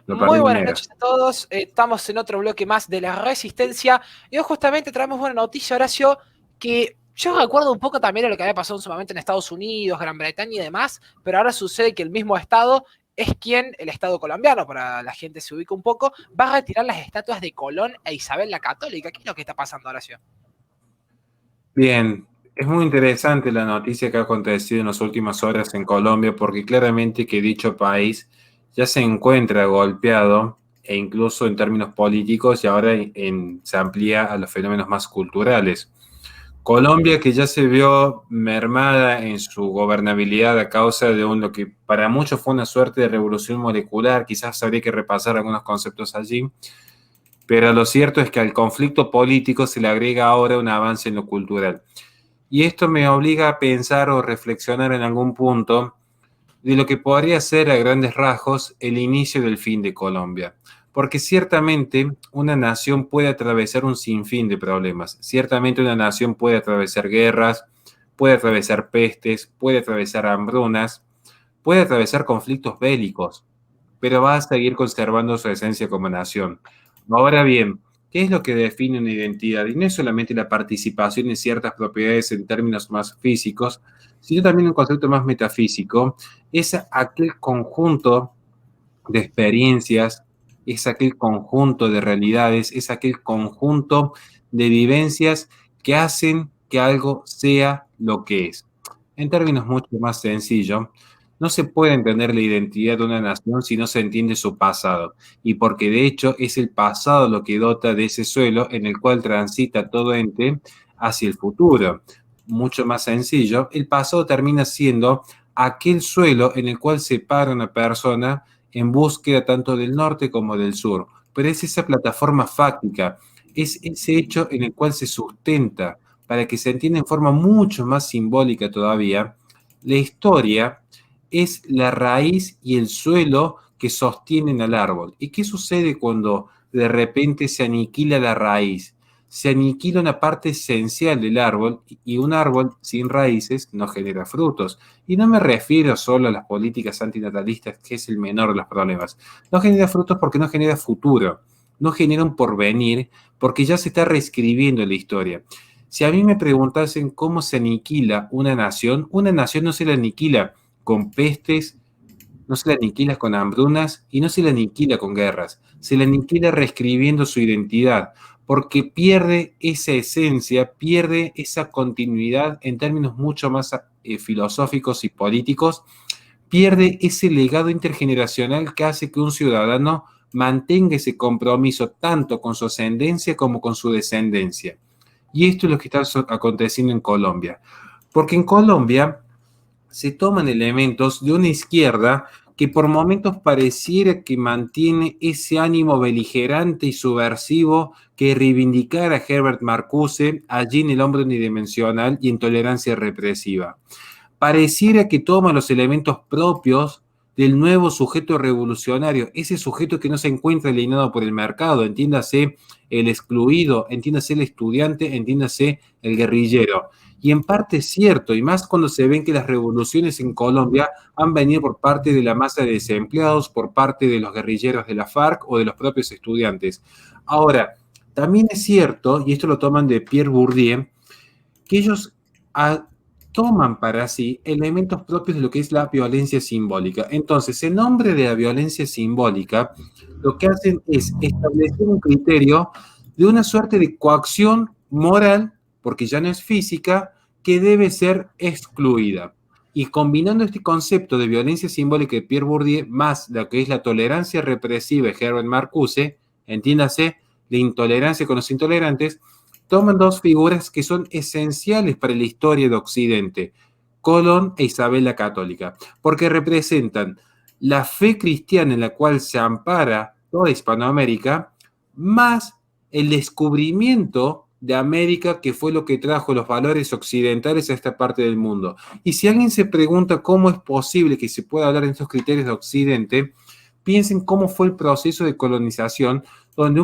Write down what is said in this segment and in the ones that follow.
Lo perdí Muy en buenas medio. noches a todos. Estamos en otro bloque más de la Resistencia. Y hoy justamente traemos una noticia, Horacio, que yo recuerdo un poco también de lo que había pasado en su momento en Estados Unidos, Gran Bretaña y demás, pero ahora sucede que el mismo Estado es quien, el Estado colombiano, para la gente se ubica un poco, va a retirar las estatuas de Colón e Isabel la Católica. ¿Qué es lo que está pasando, Horacio? Bien, es muy interesante la noticia que ha acontecido en las últimas horas en Colombia porque claramente que dicho país ya se encuentra golpeado e incluso en términos políticos y ahora se amplía a los fenómenos más culturales. Colombia que ya se vio mermada en su gobernabilidad a causa de lo que para muchos fue una suerte de revolución molecular, quizás habría que repasar algunos conceptos allí, pero lo cierto es que al conflicto político se le agrega ahora un avance en lo cultural. Y esto me obliga a pensar o reflexionar en algún punto de lo que podría ser a grandes rasgos el inicio del fin de Colombia. Porque ciertamente una nación puede atravesar un sinfín de problemas. Ciertamente una nación puede atravesar guerras, puede atravesar pestes, puede atravesar hambrunas, puede atravesar conflictos bélicos, pero va a seguir conservando su esencia como nación. Ahora bien, ¿qué es lo que define una identidad? Y no es solamente la participación en ciertas propiedades en términos más físicos, sino también un concepto más metafísico, es aquel conjunto de experiencias, es aquel conjunto de realidades, es aquel conjunto de vivencias que hacen que algo sea lo que es. En términos mucho más sencillos, no se puede entender la identidad de una nación si no se entiende su pasado, y porque de hecho es el pasado lo que dota de ese suelo en el cual transita todo ente hacia el futuro. Mucho más sencillo, el pasado termina siendo aquel suelo en el cual se para una persona en búsqueda tanto del norte como del sur. Pero es esa plataforma fáctica, es ese hecho en el cual se sustenta, para que se entienda en forma mucho más simbólica todavía, la historia es la raíz y el suelo que sostienen al árbol. ¿Y qué sucede cuando de repente se aniquila la raíz? Se aniquila una parte esencial del árbol y un árbol sin raíces no genera frutos. Y no me refiero solo a las políticas antinatalistas, que es el menor de los problemas. No genera frutos porque no genera futuro, no genera un porvenir, porque ya se está reescribiendo la historia. Si a mí me preguntasen cómo se aniquila una nación no se la aniquila con pestes, no se la aniquila con hambrunas y no se la aniquila con guerras. Se la aniquila reescribiendo su identidad, porque pierde esa esencia, pierde esa continuidad en términos mucho más filosóficos y políticos, pierde ese legado intergeneracional que hace que un ciudadano mantenga ese compromiso tanto con su ascendencia como con su descendencia. Y esto es lo que está aconteciendo en Colombia. Porque en Colombia se toman elementos de una izquierda que por momentos pareciera que mantiene ese ánimo beligerante y subversivo que reivindicara Herbert Marcuse allí en El hombre unidimensional y en Tolerancia represiva. Pareciera que toma los elementos propios del nuevo sujeto revolucionario, ese sujeto que no se encuentra alienado por el mercado, entiéndase el excluido, entiéndase el estudiante, entiéndase el guerrillero. Y en parte es cierto, y más cuando se ven que las revoluciones en Colombia han venido por parte de la masa de desempleados, por parte de los guerrilleros de la FARC o de los propios estudiantes. Ahora, también es cierto, y esto lo toman de Pierre Bourdieu, que ellos a, toman para sí elementos propios de lo que es la violencia simbólica. Entonces, en nombre de la violencia simbólica, lo que hacen es establecer un criterio de una suerte de coacción moral, porque ya no es física, que debe ser excluida. Y combinando este concepto de violencia simbólica de Pierre Bourdieu más lo que es la tolerancia represiva de Herbert Marcuse, entiéndase, la intolerancia con los intolerantes, toman dos figuras que son esenciales para la historia de Occidente, Colón e Isabel la Católica, porque representan la fe cristiana en la cual se ampara toda Hispanoamérica, más el descubrimiento de América, que fue lo que trajo los valores occidentales a esta parte del mundo. Y si alguien se pregunta cómo es posible que se pueda hablar en estos criterios de Occidente, piensen cómo fue el proceso de colonización, donde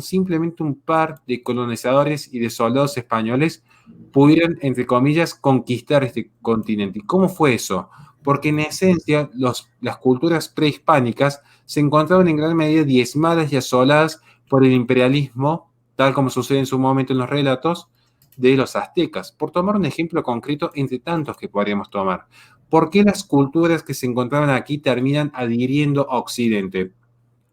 simplemente un par de colonizadores y de soldados españoles pudieran, entre comillas, conquistar este continente. ¿Y cómo fue eso? porque en esencia las culturas prehispánicas se encontraban en gran medida diezmadas y asoladas por el imperialismo, tal como sucede en su momento en los relatos de los aztecas. Por tomar un ejemplo concreto entre tantos que podríamos tomar, ¿por qué las culturas que se encontraban aquí terminan adhiriendo a Occidente?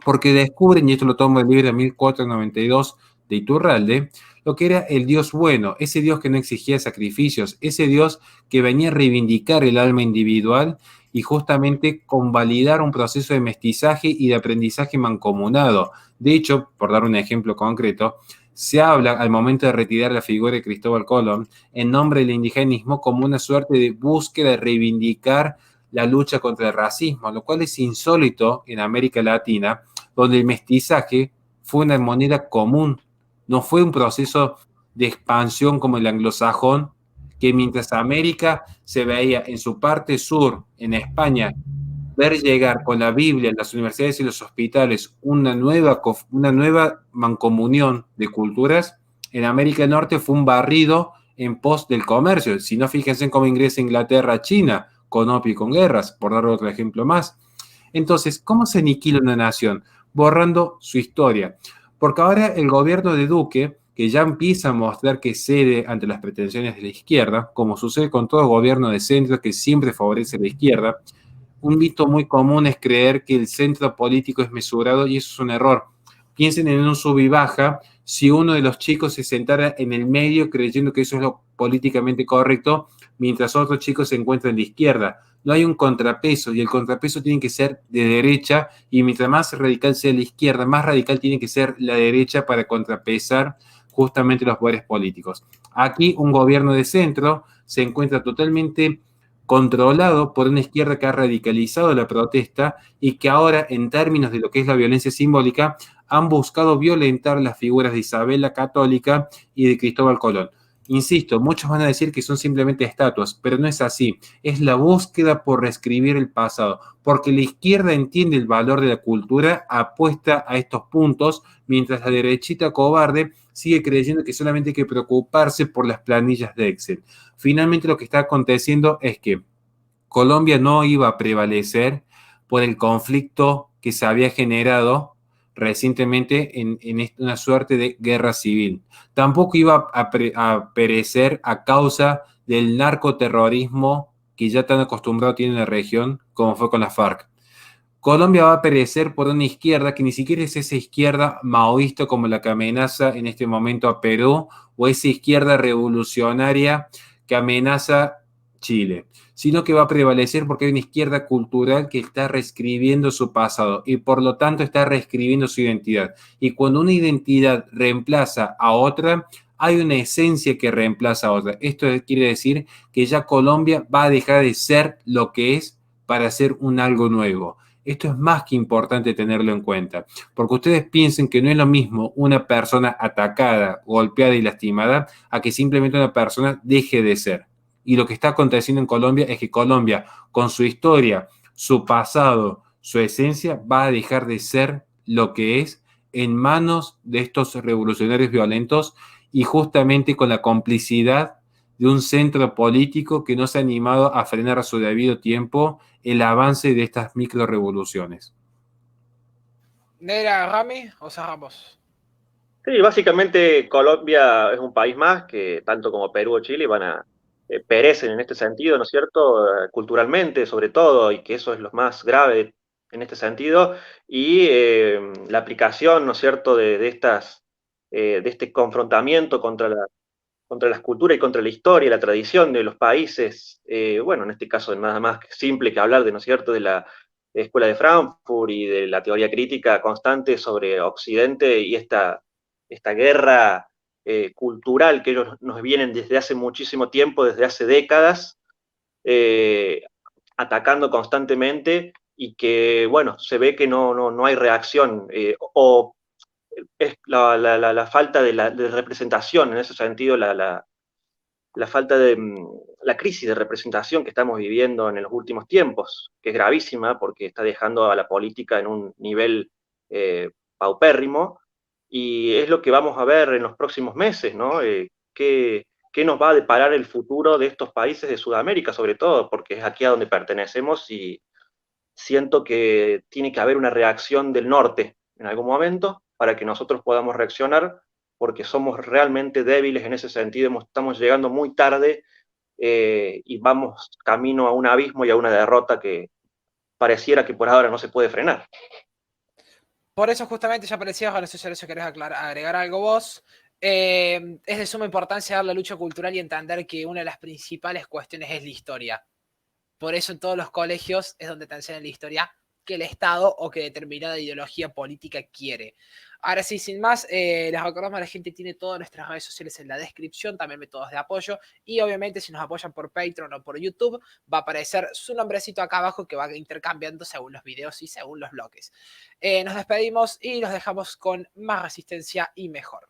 Porque descubren, y esto lo tomo del libro de 1492 de Iturralde, lo que era el Dios bueno, ese Dios que no exigía sacrificios, ese Dios que venía a reivindicar el alma individual y justamente convalidar un proceso de mestizaje y de aprendizaje mancomunado. De hecho, por dar un ejemplo concreto, se habla al momento de retirar la figura de Cristóbal Colón en nombre del indigenismo como una suerte de búsqueda de reivindicar la lucha contra el racismo, lo cual es insólito en América Latina, donde el mestizaje fue una moneda común, no fue un proceso de expansión como el anglosajón, que mientras América se veía en su parte sur, en España, ver llegar con la Biblia en las universidades y los hospitales una nueva mancomunión de culturas, en América del Norte fue un barrido en pos del comercio. Si no, fíjense en cómo ingresa Inglaterra a China, con opio y con guerras, por dar otro ejemplo más. Entonces, ¿cómo se aniquila una nación? Borrando su historia. Porque ahora el gobierno de Duque, que ya empieza a mostrar que cede ante las pretensiones de la izquierda, como sucede con todo gobierno de centro que siempre favorece a la izquierda, un mito muy común es creer que el centro político es mesurado y eso es un error. Piensen en un sub y baja. Si uno de los chicos se sentara en el medio creyendo que eso es lo políticamente correcto, mientras otros chicos se encuentran en la izquierda. No hay un contrapeso y el contrapeso tiene que ser de derecha y mientras más radical sea la izquierda, más radical tiene que ser la derecha para contrapesar justamente los poderes políticos. Aquí un gobierno de centro se encuentra totalmente controlado por una izquierda que ha radicalizado la protesta y que ahora, en términos de lo que es la violencia simbólica, han buscado violentar las figuras de Isabel la Católica y de Cristóbal Colón. Insisto, muchos van a decir que son simplemente estatuas, pero no es así. Es la búsqueda por reescribir el pasado, porque la izquierda entiende el valor de la cultura, apuesta a estos puntos, mientras la derechita cobarde sigue creyendo que solamente hay que preocuparse por las planillas de Excel. Finalmente lo que está aconteciendo es que Colombia no iba a prevalecer por el conflicto que se había generado recientemente en una suerte de guerra civil. Tampoco iba a perecer a causa del narcoterrorismo que ya tan acostumbrado tiene la región como fue con la FARC. Colombia va a perecer por una izquierda que ni siquiera es esa izquierda maoísta como la que amenaza en este momento a Perú o esa izquierda revolucionaria que amenaza Chile, sino que va a prevalecer porque hay una izquierda cultural que está reescribiendo su pasado y por lo tanto está reescribiendo su identidad. Y cuando una identidad reemplaza a otra, hay una esencia que reemplaza a otra. Esto quiere decir que ya Colombia va a dejar de ser lo que es para ser un algo nuevo. Esto es más que importante tenerlo en cuenta, porque ustedes piensen que no es lo mismo una persona atacada, golpeada y lastimada a que simplemente una persona deje de ser. Y lo que está aconteciendo en Colombia es que Colombia, con su historia, su pasado, su esencia, va a dejar de ser lo que es en manos de estos revolucionarios violentos y justamente con la complicidad de un centro político que no se ha animado a frenar a su debido tiempo el avance de estas micro revoluciones. Negra, Rami o cerramos. Sí, básicamente Colombia es un país más que tanto como Perú o Chile van a perecen en este sentido, ¿no es cierto? Culturalmente, sobre todo, y que eso es lo más grave en este sentido, y la aplicación, ¿no es cierto?, de este confrontamiento contra las culturas y contra la historia, la tradición de los países, bueno, en este caso nada más simple que hablar de, ¿no es cierto?, de la Escuela de Frankfurt y de la teoría crítica constante sobre Occidente y esta guerra cultural que ellos nos vienen desde hace muchísimo tiempo, desde hace décadas, eh, atacando constantemente y que, bueno, se ve que no hay reacción o es la falta de representación, en ese sentido, la falta de la crisis de representación que estamos viviendo en los últimos tiempos, que es gravísima porque está dejando a la política en un nivel paupérrimo, y es lo que vamos a ver en los próximos meses, ¿no? ¿Qué qué nos va a deparar el futuro de estos países de Sudamérica, sobre todo, porque es aquí a donde pertenecemos y siento que tiene que haber una reacción del norte en algún momento para que nosotros podamos reaccionar, porque somos realmente débiles en ese sentido, estamos llegando muy tarde y vamos camino a un abismo y a una derrota que pareciera que por ahora no se puede frenar. Por eso justamente ya parecía, no sé si eso querés agregar algo vos. Es de suma importancia dar la lucha cultural y entender que una de las principales cuestiones es la historia. Por eso en todos los colegios es donde te enseñan la historia que el Estado o que determinada ideología política quiere. Ahora sí, sin más, les recordamos a la gente tiene todas nuestras redes sociales en la descripción, también métodos de apoyo, y obviamente si nos apoyan por Patreon o por YouTube, va a aparecer su nombrecito acá abajo que va intercambiando según los videos y según los bloques. Nos despedimos y los dejamos con más resistencia y mejor.